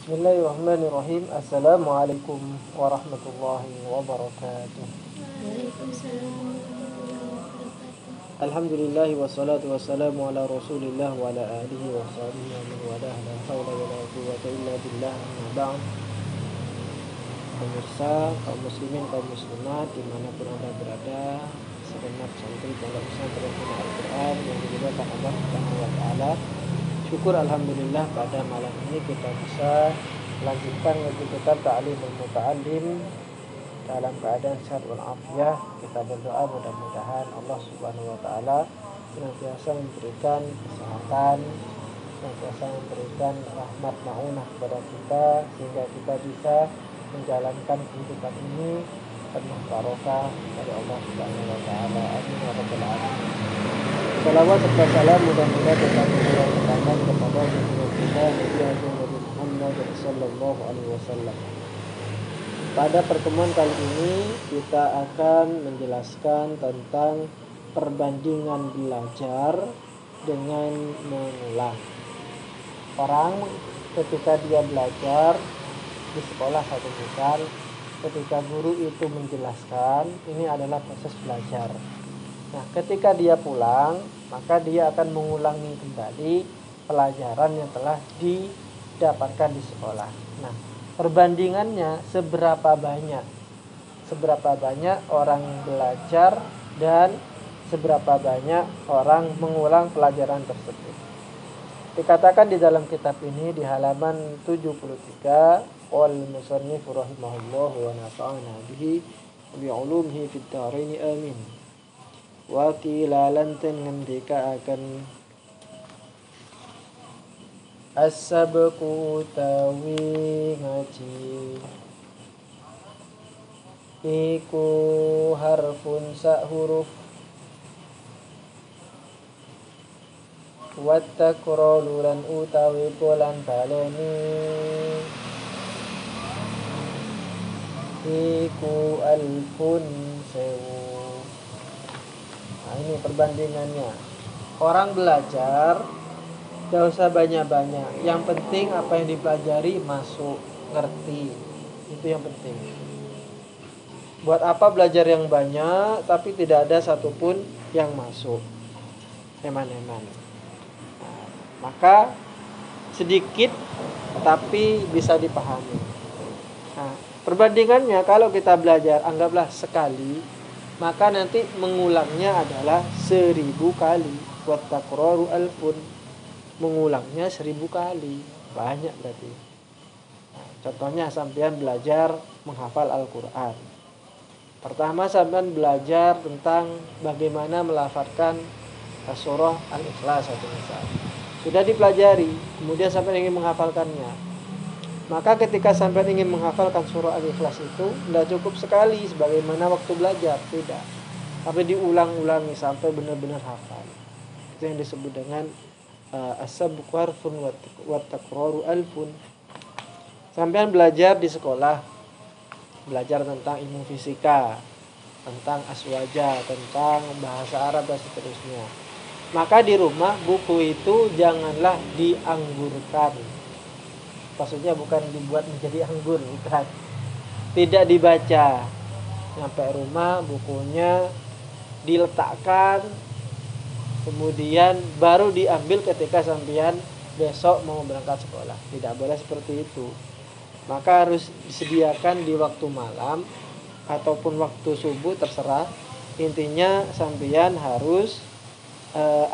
Bismillahirrahmanirrahim. Assalamualaikum warahmatullahi wabarakatuh. Waalaikumsalam warahmatullahi wabarakatuh. Alhamdulillahi wassalatu wassalamu ala rasulillah wa ala alihi wa sahbihi wa man walah. La hawla wa la quwwata illa billah. Amma ba'd. Pemirsa, kaum muslimin, kaum muslimat dimanapun anda berada, segenap santri pondok pesantren Al-Quran yang dimuliakan Allah Subhanahu wa taala. Syukur alhamdulillah pada malam ini kita bisa lanjutkan ngaji kitab Ta'limul Muta'allim dalam keadaan sehat walafiat. Kita berdoa mudah-mudahan Allah Subhanahu wa taala senantiasa memberikan kesehatan, senantiasa memberikan rahmat maunah kepada kita sehingga kita bisa menjalankan kehidupan ini penuh barokah dari Allah Subhanahu wa taala. Amin ya rabbal alamin. Salawat serta salam mudah-mudahan tetap tercurahkan kepada junjungan kita Nabi Muhammad sallallahu alaihi wasallam. Pada pertemuan kali ini kita akan menjelaskan tentang perbandingan belajar dengan mengulang. Orang ketika dia belajar di sekolah satu misal, ketika guru itu menjelaskan, ini adalah proses belajar. Nah, ketika dia pulang, maka dia akan mengulangi kembali pelajaran yang telah didapatkan di sekolah. Nah, perbandingannya seberapa banyak orang belajar dan seberapa banyak orang mengulang pelajaran tersebut. Dikatakan di dalam kitab ini di halaman 73, qol musannif rahimahullah wa nafa'ana bihi bi ulumihi fid dharain amin. Wakilalanten ngendika akan as-sabqu tawi ngaji iku harfun sa huruf wat takrolu lan utawi polan baleni iku alfun sewu. Nah, ini perbandingannya. Orang belajar gak usah banyak-banyak. Yang penting apa yang dipelajari masuk, ngerti. Itu yang penting. Buat apa belajar yang banyak tapi tidak ada satupun yang masuk? Eman-eman. Nah, maka sedikit tapi bisa dipahami. Nah, perbandingannya kalau kita belajar anggaplah sekali, maka nanti mengulangnya adalah 1000 kali. Wat takraru alfun, mengulangnya 1000 kali. Banyak berarti. Nah, contohnya sampean belajar menghafal Al-Quran. Pertama sampean belajar tentang bagaimana melafadzkan surah Al-Ikhlas satu misal. Sudah dipelajari, kemudian sampean ingin menghafalkannya. Maka ketika sampai ingin menghafalkan surah Al-Ikhlas itu tidak cukup sekali sebagaimana waktu belajar, tidak. Tapi diulang-ulangi sampai benar-benar hafal. Itu yang disebut dengan as-sabqu harfun wat takraru alfun. Sampean belajar di sekolah, belajar tentang ilmu fisika, tentang aswaja, tentang bahasa Arab dan seterusnya. Maka di rumah buku itu janganlah dianggurkan. Maksudnya bukan dibuat menjadi anggur, bukan. Tidak dibaca. Sampai rumah bukunya diletakkan, kemudian baru diambil ketika sampean besok mau berangkat sekolah. Tidak boleh seperti itu. Maka harus disediakan di waktu malam ataupun waktu subuh, terserah. Intinya sampean harus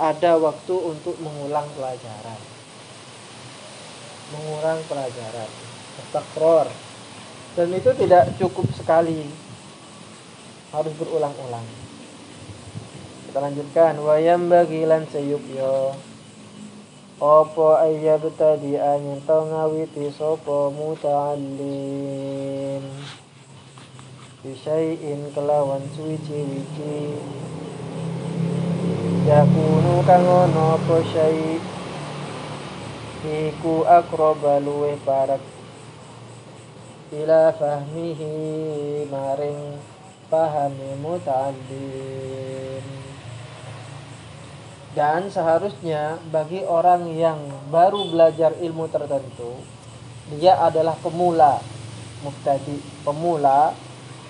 ada waktu untuk mengulang pelajaran. Takror. Dan itu tidak cukup sekali, harus berulang-ulang. Kita lanjutkan. Wayam bagilan sayupyo opo ayyab tadi anyen tau ngawiti sopo muta'allim bisyai'in kelawan suwici-wici yakunu kangono opo syai' iku akroba luweh parek ila fahmihi maring pahami muta'allim. Dan seharusnya bagi orang yang baru belajar ilmu tertentu, dia adalah pemula, mubtadi, pemula,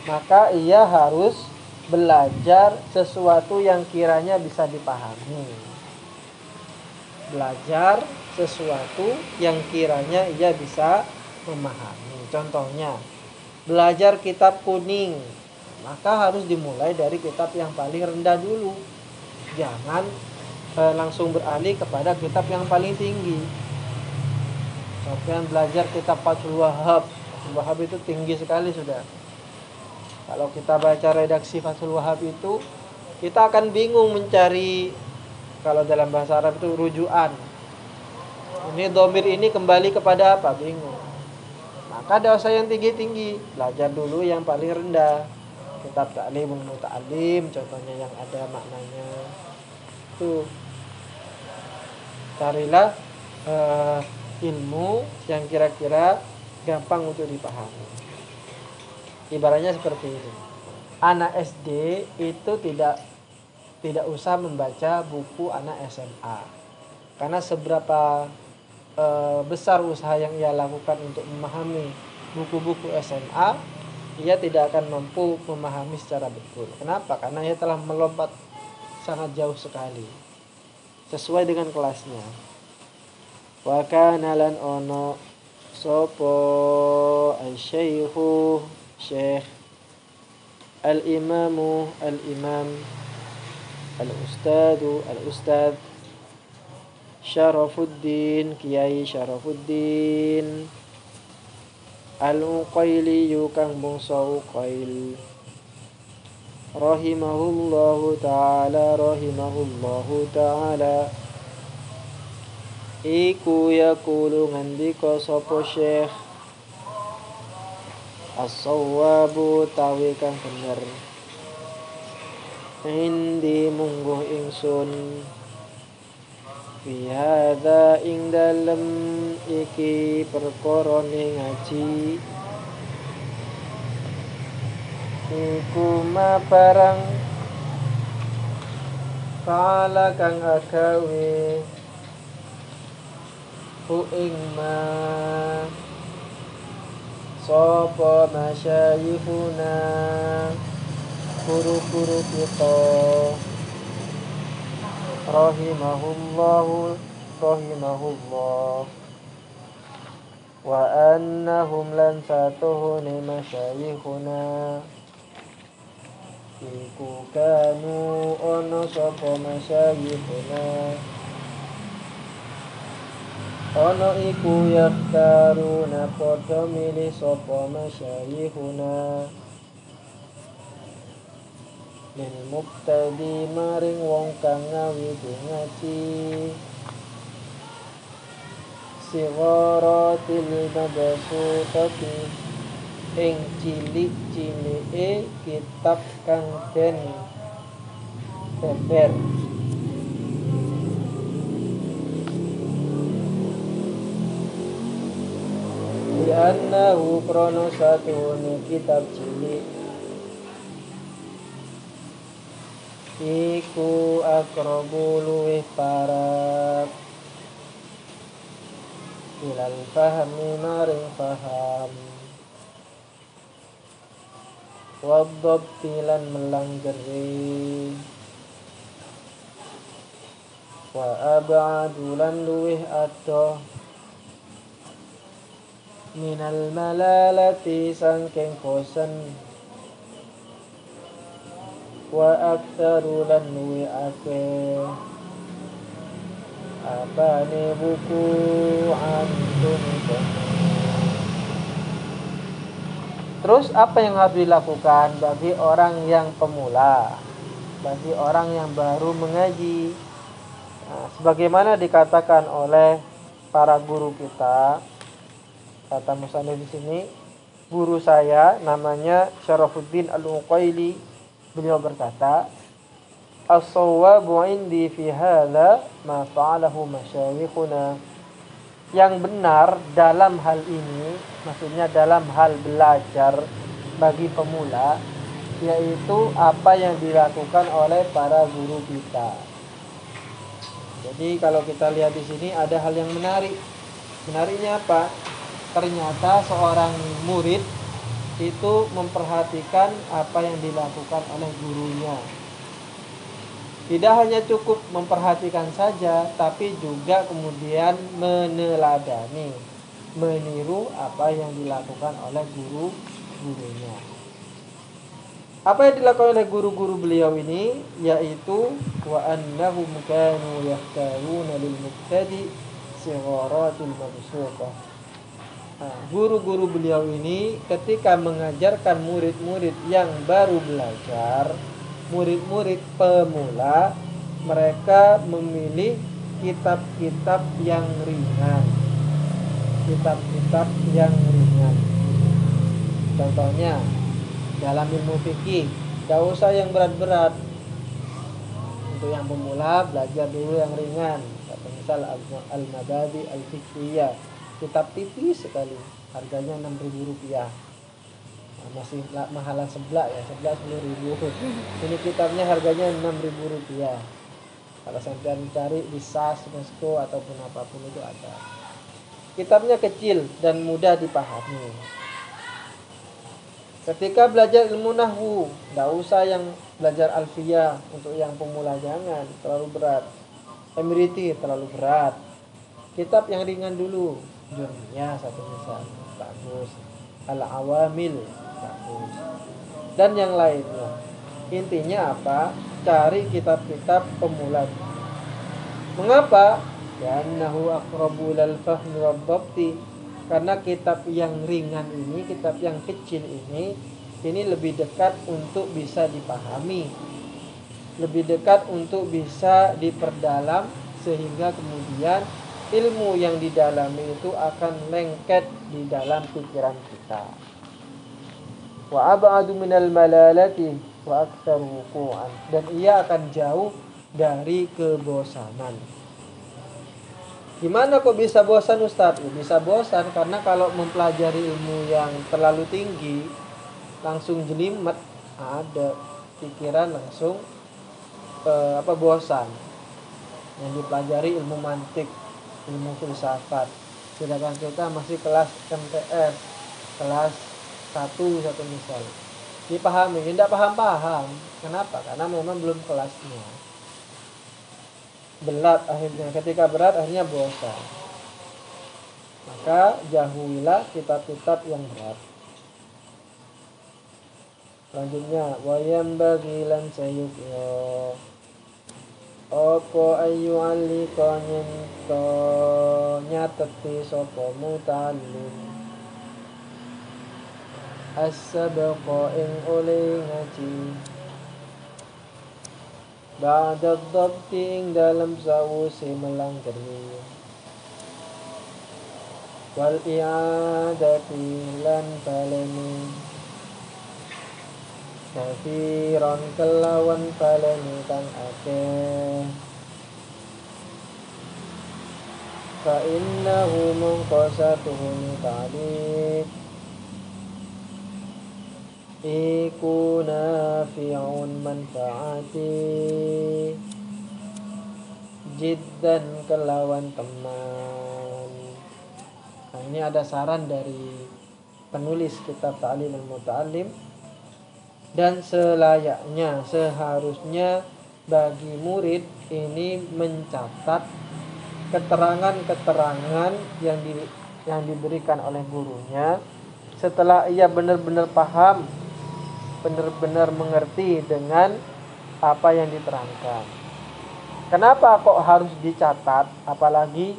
maka ia harus belajar sesuatu yang kiranya bisa dipahami. Belajar sesuatu yang kiranya ia bisa memahami. Contohnya, belajar kitab kuning, maka harus dimulai dari kitab yang paling rendah dulu. Jangan langsung beralih kepada kitab yang paling tinggi. Sampai belajar kitab Fathul Wahhab. Fathul Wahhab itu tinggi sekali sudah. Kalau kita baca redaksi Fathul Wahhab itu, kita akan bingung mencari, kalau dalam bahasa Arab itu rujukan. Ini dhamir ini kembali kepada apa? Bingung. Maka ada usah yang tinggi-tinggi. Belajar dulu yang paling rendah. Kitab Ta'limul Muta'allim contohnya yang ada maknanya. Tuh. Carilah ilmu yang kira-kira gampang untuk dipahami. Ibaratnya seperti ini. Anak SD itu tidak usah membaca buku anak SMA. Karena seberapa besar usaha yang ia lakukan untuk memahami buku-buku SMA, ia tidak akan mampu memahami secara betul. Kenapa? Karena ia telah melompat sangat jauh sekali. Sesuai dengan kelasnya. Wa kana lan ono sapa asy-syaikhu syekh al-imam al-ustadz Syarafuddin Kiai Syarafuddin Al-Uqaili kang bangsa Uqail rahimahullahu ta'ala iku yaqulu ngandika sapa syekh as-sawwabu tawi kang bener indi mungguh ingsun fi hadza ing dalem iki perkara ngaji iku ma barang fa'ala kang agawe hu ing ma sapa masyayihuna guru-guru kita rahimahullah wa annahum lan satuhuni masyayihuna iku kanu ono sapa masyayihuna ono iku yaktaruna padha milih sapa masyayihuna min mubtadi maring wong kang ngawiti ngaji sigharatil mabsutati ing cilik-cilike kitab kang den beber di annahu krono satune kitab cilik iku akrabu luwih parek ilal fahmi maring faham wadhabti lan melanggeri wa ab'adu lan luwih adoh minal malalati sangking bosen wa aktsaru lan luwih akeh apane buku antun. Terus apa yang harus dilakukan bagi orang yang pemula, bagi orang yang baru mengaji? Nah, sebagaimana dikatakan oleh para guru kita, kata musannif di sini, guru saya namanya Syarafuddin Al-Uqaili, beliau berkata, as-sawwabu indi fi hadza ma fa'alahu masyayikhuna. Yang benar dalam hal ini, maksudnya dalam hal belajar bagi pemula, yaitu apa yang dilakukan oleh para guru kita. Jadi kalau kita lihat di sini ada hal yang menarik. Menariknya apa? ternyata seorang murid itu memperhatikan apa yang dilakukan oleh gurunya. Tidak hanya cukup memperhatikan saja, tapi juga kemudian meneladani, meniru apa yang dilakukan oleh guru-gurunya. Apa yang dilakukan oleh guru-guru beliau ini, yaitu wa annahum kanu yahtaruna lil mubtadi sigharatil mabsuqah. Guru-guru beliau ini ketika mengajarkan murid-murid yang baru belajar, murid-murid pemula, mereka memilih kitab-kitab yang ringan. Kitab-kitab yang ringan. Contohnya dalam ilmu fikih, tidak usah yang berat-berat. Untuk yang pemula belajar dulu yang ringan. Misal Al-Mabadi Al-Fiqhiyah, kitab tipis sekali, harganya Rp6.000. Masih mahalan sebelah ya, sebelah 10.000. Ini kitabnya harganya Rp6.000. Kalau sampai cari di SAS, Mesko ataupun apapun itu ada. Kitabnya kecil dan mudah dipahami. Ketika belajar ilmu nahwu, tidak usah yang belajar alfiyah. Untuk yang pemula jangan, terlalu berat. Emiriti terlalu berat. Kitab yang ringan dulu. Jurmiyah satu misal, bagus. Al-Awamil, bagus. Dan yang lainnya. Intinya apa? Cari kitab-kitab pemula. Mengapa? Karnahu aqrabu lal fahmi wad dhabti. Karena kitab yang ringan ini, kitab yang kecil ini lebih dekat untuk bisa dipahami, lebih dekat untuk bisa diperdalam, sehingga kemudian ilmu yang didalami itu akan lengket di dalam pikiran kita. Wa ab'adu minal malalati wa aktsar wuqu'an. Dan ia akan jauh dari kebosanan. Gimana kok bisa bosan Ustadz? Bisa bosan karena kalau mempelajari ilmu yang terlalu tinggi, langsung jelimet, ada pikiran langsung bosan. Yang dipelajari ilmu mantik, ilmu filsafat. Sedangkan kita masih kelas MTS, kelas 1 misal. Dipahami, tidak paham-paham. Kenapa? Karena memang belum kelasnya. Berat akhirnya, ketika berat akhirnya bosan. Maka jauhilah kitab-kitab yang berat. Selanjutnya, wayam bagilan sayukyo opo ayu alika nyento nyateti sopo mutalim as-sabqa ing oleh ngaji ba'da dhabti ing dalam sawuse melanggeri wal i'adati lan baleni kafiran kelawan baleni kang akeh fa innahu munqasatuhum ta'liq iku nafi'un manfaati jiddan kelawan teman. Nah, ini ada saran dari penulis kitab Ta'lim al-Muta'allim. Dan selayaknya, seharusnya bagi murid ini mencatat keterangan-keterangan yang diberikan oleh gurunya setelah ia benar-benar paham, benar-benar mengerti dengan apa yang diterangkan. Kenapa kok harus dicatat, apalagi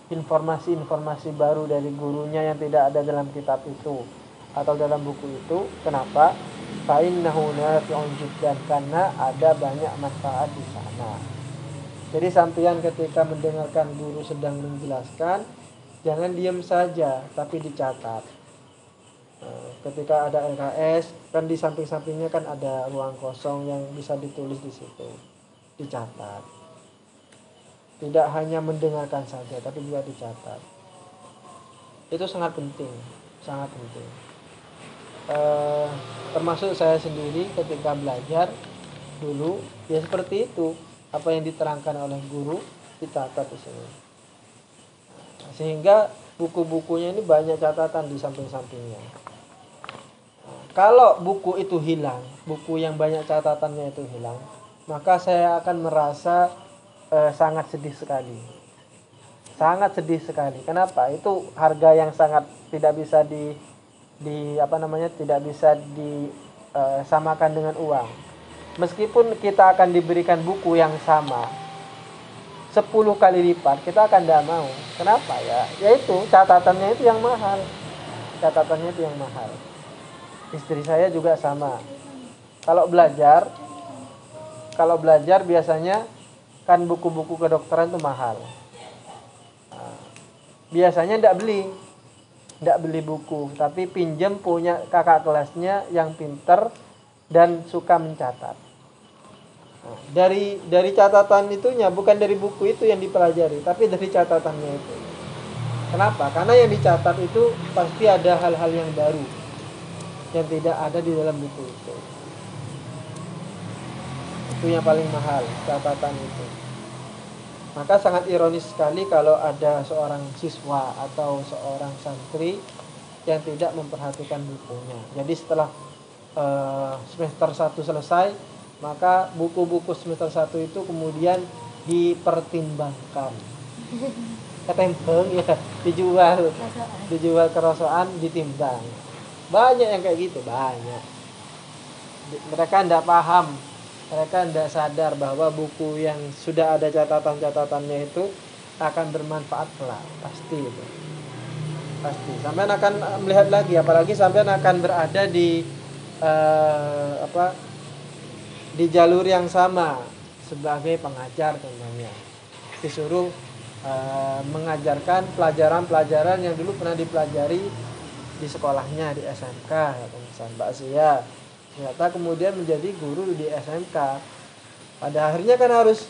informasi-informasi baru dari gurunya yang tidak ada dalam kitab itu atau dalam buku itu? Kenapa? Fa'innahu nafi'un jiddan, karena ada banyak manfaat di sana. Jadi sampeyan ketika mendengarkan guru sedang menjelaskan, jangan diam saja, tapi dicatat. Ketika ada LKS, kan di samping-sampingnya kan ada ruang kosong yang bisa ditulis di situ, dicatat. Tidak hanya mendengarkan saja, tapi juga dicatat. Itu sangat penting, sangat penting. Termasuk saya sendiri ketika belajar dulu, ya seperti itu. Apa yang diterangkan oleh guru dicatat di sini. Sehingga buku-bukunya ini banyak catatan di samping-sampingnya. Kalau buku itu hilang, buku yang banyak catatannya itu hilang, maka saya akan merasa sangat sedih sekali. Sangat sedih sekali. Kenapa? Itu harga yang sangat tidak bisa tidak bisa disamakan dengan uang. Meskipun kita akan diberikan buku yang sama 10 kali lipat, kita akan tidak mau. Kenapa ya? Yaitu catatannya itu yang mahal. Catatannya itu yang mahal. Istri saya juga sama. Kalau belajar biasanya kan buku-buku kedokteran itu mahal. Biasanya tidak beli buku, tapi pinjam punya kakak kelasnya yang pinter dan suka mencatat. Dari catatan itunya, bukan dari buku itu yang dipelajari, tapi dari catatannya itu. Kenapa? Karena yang dicatat itu pasti ada hal-hal yang baru yang tidak ada di dalam buku itu. Itu yang paling mahal, catatan itu. Maka sangat ironis sekali kalau ada seorang siswa atau seorang santri yang tidak memperhatikan bukunya. Jadi setelah semester 1 selesai, maka buku-buku semester 1 itu kemudian dipertimbangkan. Ketempeng ya, dijual kerosokan, ditimbang. Banyak yang kayak gitu, banyak. Mereka tidak paham, mereka tidak sadar bahwa buku yang sudah ada catatan-catatannya itu akan bermanfaat kelak, pasti itu. Pasti. Sampean akan melihat lagi, apalagi sampean akan berada di di jalur yang sama sebagai pengajar contohnya. Disuruh mengajarkan pelajaran-pelajaran yang dulu pernah dipelajari di sekolahnya di SMK atau misalnya Mbak Sia. Ternyata kemudian menjadi guru di SMK. Pada akhirnya kan harus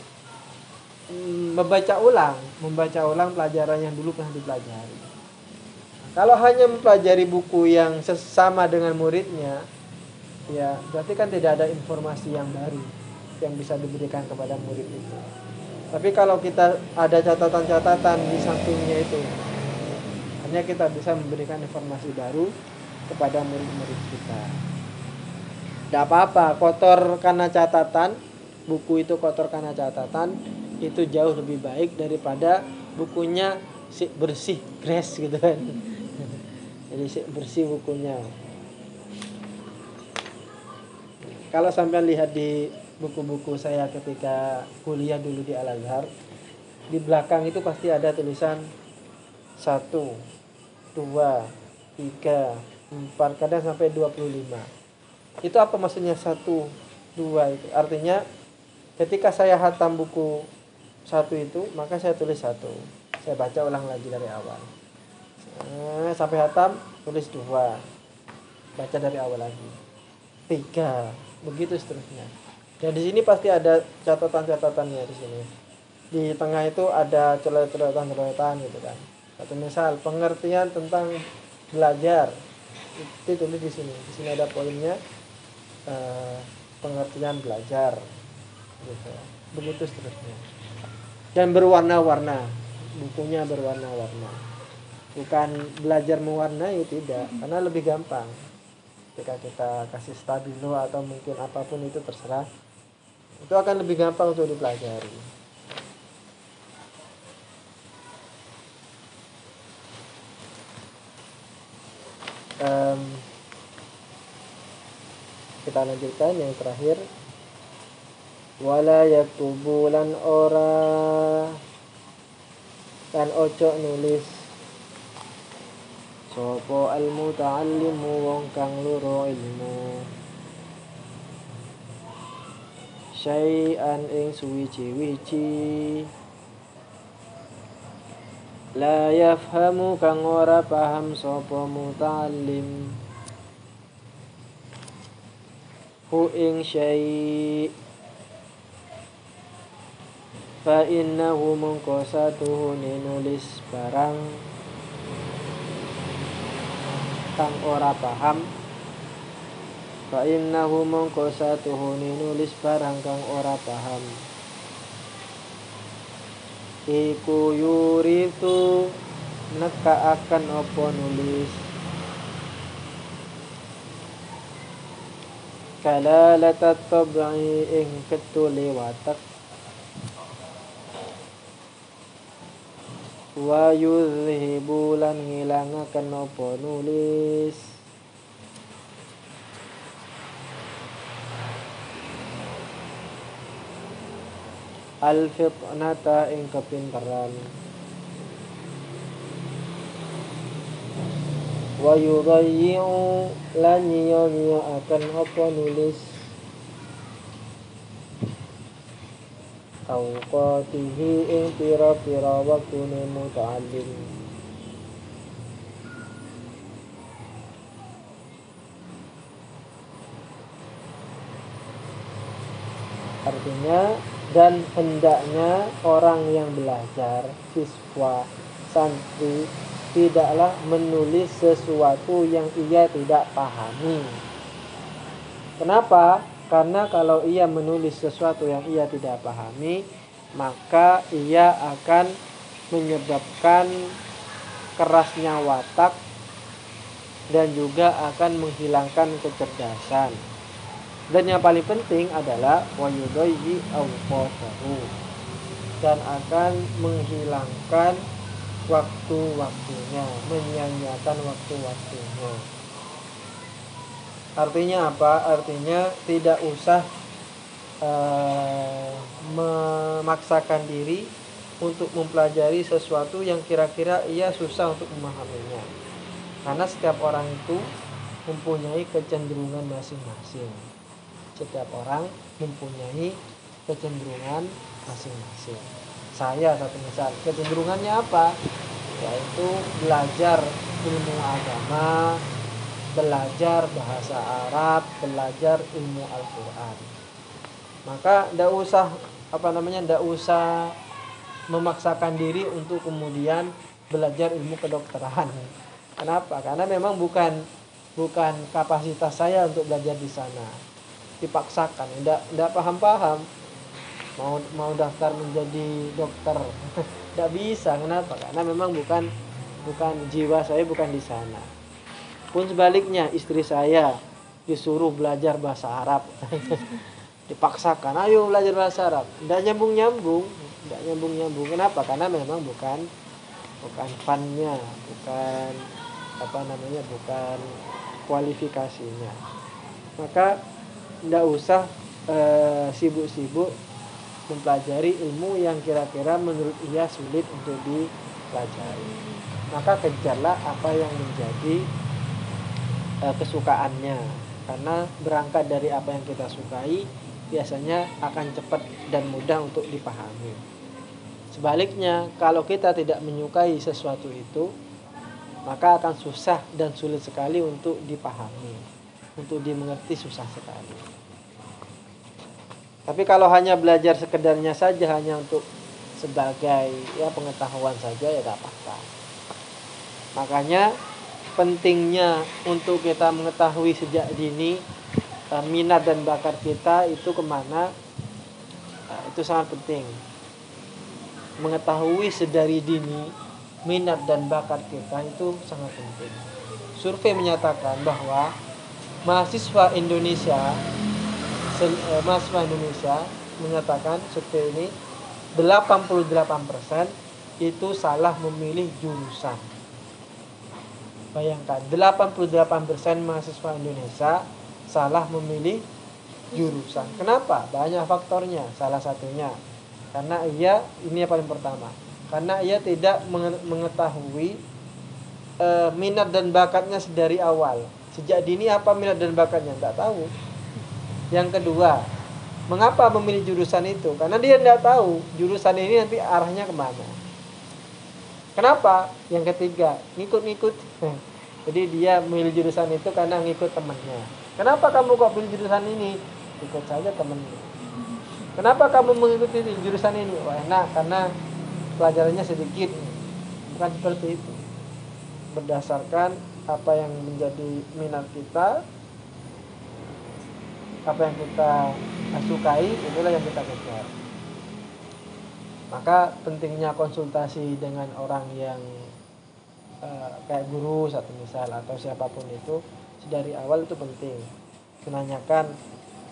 membaca ulang pelajaran yang dulu pernah dipelajari. Kalau hanya mempelajari buku yang sesama dengan muridnya, ya berarti kan tidak ada informasi yang baru yang bisa diberikan kepada murid itu. Tapi kalau kita ada catatan-catatan di sampingnya itu, hanya kita bisa memberikan informasi baru kepada murid-murid kita. Tidak apa-apa, kotor karena catatan, buku itu kotor karena catatan, itu jauh lebih baik daripada bukunya bersih, gres gitu kan. Jadi bersih bukunya. Kalau sampai lihat di buku-buku saya ketika kuliah dulu di Al-Azhar, di belakang itu pasti ada tulisan 1, 2, 3, 4, kadang sampai 25. Itu apa maksudnya 1, 2 itu? Artinya ketika saya hatam buku 1 itu, maka saya tulis 1. Saya baca ulang lagi dari awal. Sampai hatam tulis 2. Baca dari awal lagi. 3, begitu seterusnya. Dan di sini pasti ada catatan-catatannya di sini. Di tengah itu ada coretan-coretan gitu kan. Satu misal pengertian tentang belajar. Itu tulis di sini. Di sini ada poinnya pengertian belajar. Gitu. Begitu seterusnya. Dan berwarna-warna. Bukunya berwarna-warna. Bukan belajar mewarnai, tidak, karena lebih gampang. Ketika kita kasih stabilo atau mungkin apapun itu terserah, itu akan lebih gampang untuk dipelajari. Kita lanjutkan yang terakhir. Wala yaktubulan ora kan ojo nulis sopo al-muta'allimu wong kang loro ilmu syai'an ing suwiji-wiji la yafhamu kang ora paham sopo muta'allim hu ing syai' fa innahu mungkosatuhu nulis barang kang ora paham fa innahu mungkosatuhu nulis barang kang ora paham iku yuritu nekaaken apa nulis kalalatat tab'i ing ketule watak wa yuzhibu lan ngilangaken apa nulis al-fitnata ing kepinteran wa yudayyi'u lan nyiya-nyiyaaken apa nulis awqatihi ing pira-pira waktune muta'allim. Artinya, dan hendaknya orang yang belajar, siswa, santri, tidaklah menulis sesuatu yang ia tidak pahami. Kenapa? Karena kalau ia menulis sesuatu yang ia tidak pahami, maka ia akan menyebabkan kerasnya watak dan juga akan menghilangkan kecerdasan. Dan yang paling penting adalah wayudayyi awqatahu, dan akan menghilangkan waktu-waktunya, menyia-nyiakan waktu-waktunya. Artinya apa? Artinya tidak usah memaksakan diri untuk mempelajari sesuatu yang kira-kira ia susah untuk memahaminya. Karena setiap orang itu mempunyai kecenderungan masing-masing. Setiap orang mempunyai kecenderungan masing-masing. Saya satu misal, kecenderungannya apa? Yaitu belajar ilmu agama, belajar bahasa Arab, belajar ilmu Al-Quran. Maka tidak usah memaksakan diri untuk kemudian belajar ilmu kedokteran. Kenapa? Karena memang bukan kapasitas saya untuk belajar di sana. Dipaksakan, tidak paham-paham, mau daftar menjadi dokter, tidak bisa. Kenapa? Karena memang bukan jiwa saya bukan di sana. Pun sebaliknya, istri saya disuruh belajar bahasa Arab, dipaksakan, ayo belajar bahasa Arab, tidak nyambung. Kenapa? Karena memang bukan funnya, bukan bukan kualifikasinya. Maka tidak usah sibuk-sibuk mempelajari ilmu yang kira-kira menurut ia sulit untuk dipelajari. Maka kejarlah apa yang menjadi kesukaannya, karena berangkat dari apa yang kita sukai biasanya akan cepat dan mudah untuk dipahami. Sebaliknya, kalau kita tidak menyukai sesuatu itu, maka akan susah dan sulit sekali untuk dipahami, untuk dimengerti susah sekali. Tapi kalau hanya belajar sekedarnya saja, hanya untuk sebagai pengetahuan saja, ya tidak apa-apa. Makanya pentingnya untuk kita mengetahui sejak dini minat dan bakat kita itu kemana, itu sangat penting. Mengetahui sedari dini minat dan bakat kita itu sangat penting. Survei menyatakan bahwa mahasiswa Indonesia menyatakan survei ini 88% itu salah memilih jurusan. Bayangkan, 88% mahasiswa Indonesia salah memilih jurusan. Kenapa? Banyak faktornya. Salah satunya karena ini yang paling pertama, karena ia tidak mengetahui minat dan bakatnya dari awal. Sejak dini apa minat dan bakatnya, tidak tahu. Yang kedua, mengapa memilih jurusan itu? Karena dia tidak tahu jurusan ini nanti arahnya kemana. Kenapa? Yang ketiga, ngikut-ngikut. Jadi dia memilih jurusan itu karena ngikut temannya. Kenapa kamu kok pilih jurusan ini? Ikut saja temannya. Kenapa kamu mengikuti jurusan ini? Wah, enak karena pelajarannya sedikit. Bukan seperti itu. Berdasarkan apa yang menjadi minat kita, apa yang kita sukai, itulah yang kita kejar. Maka pentingnya konsultasi dengan orang yang kayak guru satu misal atau siapapun itu dari awal itu penting menanyakan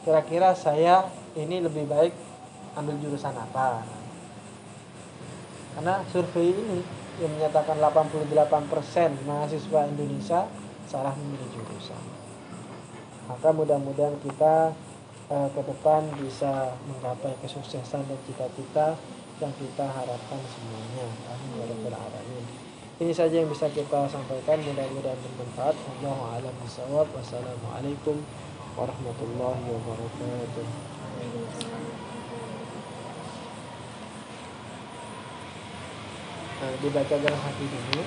kira-kira saya ini lebih baik ambil jurusan apa, karena survei ini yang menyatakan 88% mahasiswa Indonesia salah memilih jurusan. Maka mudah-mudahan kita ke depan bisa menggapai kesuksesan dan cita-cita yang kita harapkan semuanya. Amin ya rabbal alamin. Ini saja yang bisa kita sampaikan, mudah-mudahan bermanfaat. Wallahu a'lam bishawab. Wassalamualaikum warahmatullahi wabarakatuh. Dibaca dalam hati dulu.